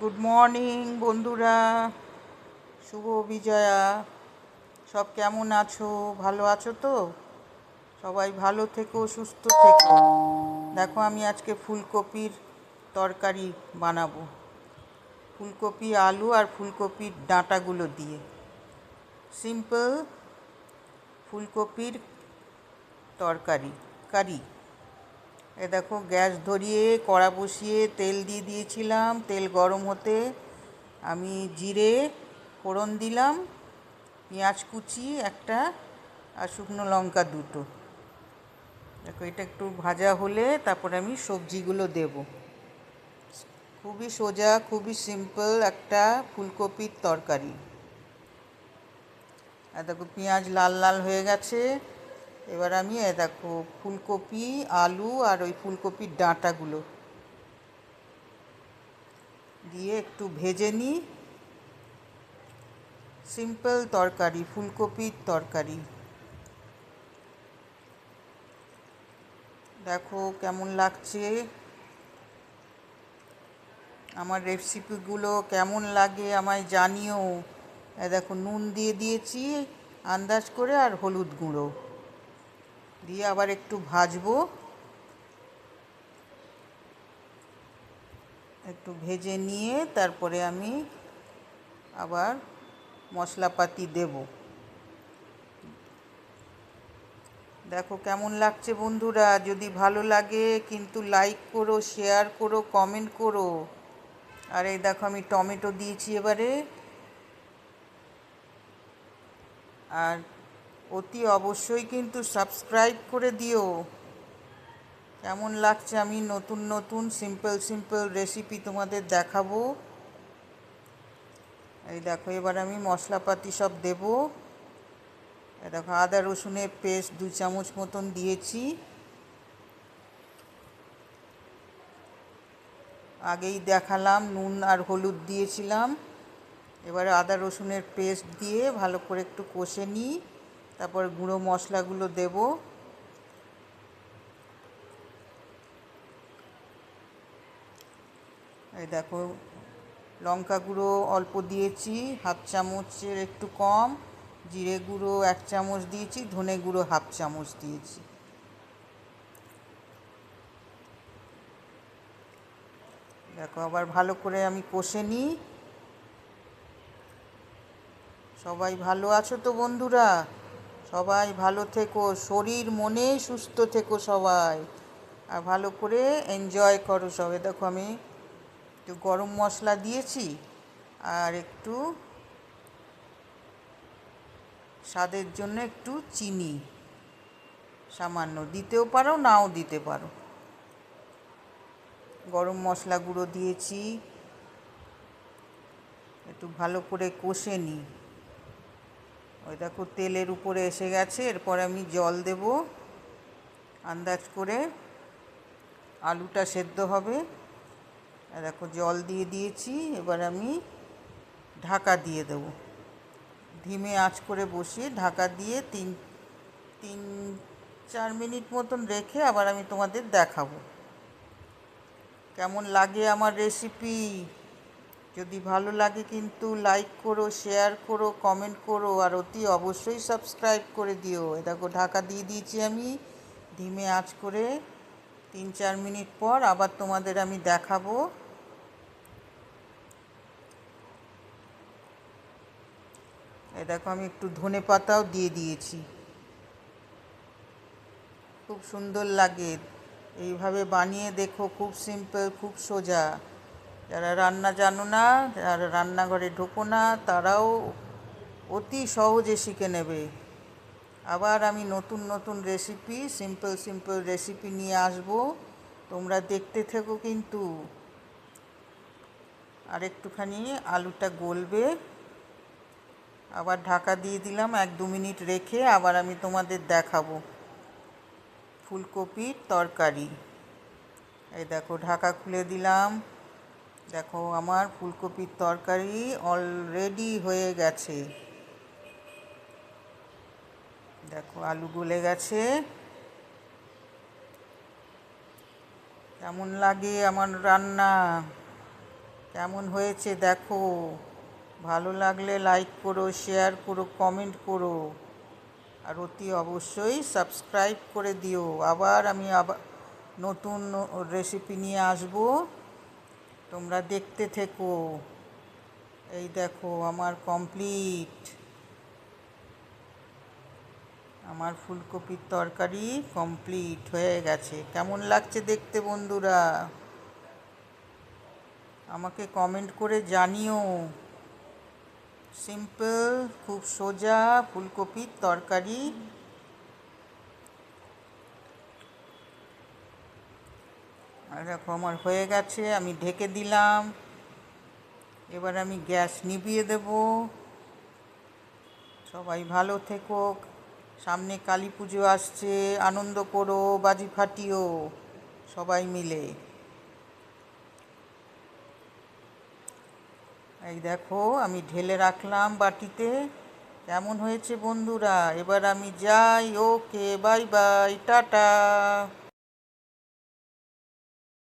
Good morning বন্ধুরা, শুভ বিজয়া। সব কেমন আছো? ভালো আছো তো? সবাই ভালো থেকো, সুস্থ থেকো। দেখো, আমি আজকে ফুলকপির তরকারি বানাবো। ফুলকপি, আলু আর ফুলকপির ডাঁটাগুলো দিয়ে সিম্পল ফুলকপির তরকারি কারি। দেখো, গ্যাস ধরিয়ে কড়া বসিয়ে তেল দিয়ে দিয়েছিলাম। তেল গরম হতে আমি জিরে ফোড়ন দিলাম, পেঁয়াজ কুচি একটা আর শুকনো লঙ্কা দুটো। দেখো, এটা একটু ভাজা হলে তারপরে আমি সবজিগুলো দেব। খুবই সোজা, খুবই সিম্পল একটা ফুলকপির তরকারি। আর দেখো, পেঁয়াজ লাল লাল হয়ে গেছে। এবার আমি দেখো ফুলকপি, আলু আর ওই ফুলকপির ডাঁটাগুলো দিয়ে একটু ভেজে নিই। সিম্পল তরকারি, ফুলকপির তরকারি। দেখো কেমন লাগছে। আমার রেসিপিগুলো কেমন লাগে আমায় জানিও। দেখো, নুন দিয়ে দিয়েছি আন্দাজ করে, আর হলুদ গুঁড়ো দিয়ে আবার একটু ভাজবো। একটু ভেজে নিয়ে তারপরে আমি আবার মশলাপাতি দেব। দেখো কেমন লাগছে বন্ধুরা। যদি ভালো লাগে কিন্তু লাইক করো, শেয়ার করো, কমেন্ট করো। আর এই দেখো, আমি টমেটো দিয়েছি এবারে। আর অতি অবশ্যই কিন্তু সাবস্ক্রাইব করে দিও। কেমন লাগছে আমি নতুন নতুন সিম্পল রেসিপি তোমাদের দেখাবো। এই দেখো, এবার আমি মশলাপাতি সব দেব। এই দেখো, আদা রসুনের পেস্ট 2 চামচ মতন দিয়েছি। আগেই দেখালাম, নুন আর হলুদ দিয়েছিলাম। এবারে আদা রসুনের পেস্ট দিয়ে ভালো করে একটু কষে নিই, তারপর গুঁড়ো মশলাগুলো দেব। এই দেখো, লঙ্কা গুঁড়ো অল্প দিয়েছি, 1/2 চামচের একটু কম। জিরে গুঁড়ো 1 চামচ দিয়েছি, ধনে গুঁড়ো 1/2 চামচ দিয়েছি। দেখো, আবার ভালো করে আমি কষে নিই। সবাই ভালো আছো তো বন্ধুরা? সবাই ভালো থেকো, শরীর মনে সুস্থ থেকো সবাই। আর ভালো করে এনজয় করো সবাই। দেখো, আমি একটু গরম মশলা দিয়েছি আর একটু স্বাদের জন্য একটু চিনি সামান্য দিতেও পারো, নাও দিতে পারো। গরম মশলা গুঁড়ো দিয়েছি, একটু ভালো করে কষে নিই। ওই দেখো, তেলের উপরে এসে গেছে। এরপর আমি জল দেব আন্দাজ করে। আলুটা সেদ্ধ হবে। দেখো, জল দিয়ে দিয়েছি। এবার আমি ঢাকা দিয়ে দেব। ধিমে আঁচ করে বসিয়ে ঢাকা দিয়ে 3-4 মিনিট মতন রেখে আবার আমি তোমাদের দেখাবো কেমন লাগে আমার রেসিপি। যদি ভালো লাগে কিন্তু লাইক করো, শেয়ার করো, কমেন্ট করো, আর অতি অবশ্যই সাবস্ক্রাইব করে দিও। দেখো, ঢাকা দিয়ে দিয়েছি আমি ধিমে আঁচ করে। 3-4 মিনিট পর আবার তোমাদের আমি দেখাবো। দেখো, আমি একটু ধনে পাতাও দিয়ে দিয়েছি। খুব সুন্দর লাগে। এইভাবে বানিয়ে দেখো, খুব সিম্পল, খুব সোজা। যারা রান্না জানো না, যারা রান্নাঘরে ঢোকো না, তারাও অতি সহজে শিখে নেবে। আবার আমি নতুন নতুন রেসিপি, সিম্পল রেসিপি নিয়ে আসবো। তোমরা দেখতে থেকো কিন্তু। আর একটুখানি আলুটা গলবে। আবার ঢাকা দিয়ে দিলাম 1-2 মিনিট রেখে। আবার আমি তোমাদের দেখাবো ফুলকপির তরকারি। এই দেখো, ঢাকা খুলে দিলাম। দেখো, আমার ফুলকপির তরকারি অলরেডি হয়ে গেছে। দেখো, আলু গলে গেছে। কেমন লাগে আমার রান্না? কেমন হয়েছে দেখো। ভালো লাগলে লাইক করো, শেয়ার করো, কমেন্ট করো, আর অতি অবশ্যই সাবস্ক্রাইব করে দিও। আবার নতুন রেসিপি নিয়ে আসবো, তোমরা দেখতে থেকো। এই দেখো আমার কমপ্লিট, আমার ফুলকপির তরকারি কমপ্লিট হয়ে গেছে। কেমন লাগছে দেখতে বন্ধুরা? আমাকে কমেন্ট করে জানিও। সিম্পল, খুব সোজা ফুলকপির তরকারি। আর দেখো আমার হয়ে গেছে, আমি ঢেকে দিলাম। এবার আমি গ্যাস নিভিয়ে দেব। সবাই ভালো থেকো। সামনে কালী পুজো আসছে, আনন্দ করো, বাজি ফাটিও সবাই মিলে। এই দেখো আমি ঢেলে রাখলাম বাটিতে। কেমন হয়েছে বন্ধুরা? এবার আমি যাই। ওকে, বাই বাই, টাটা।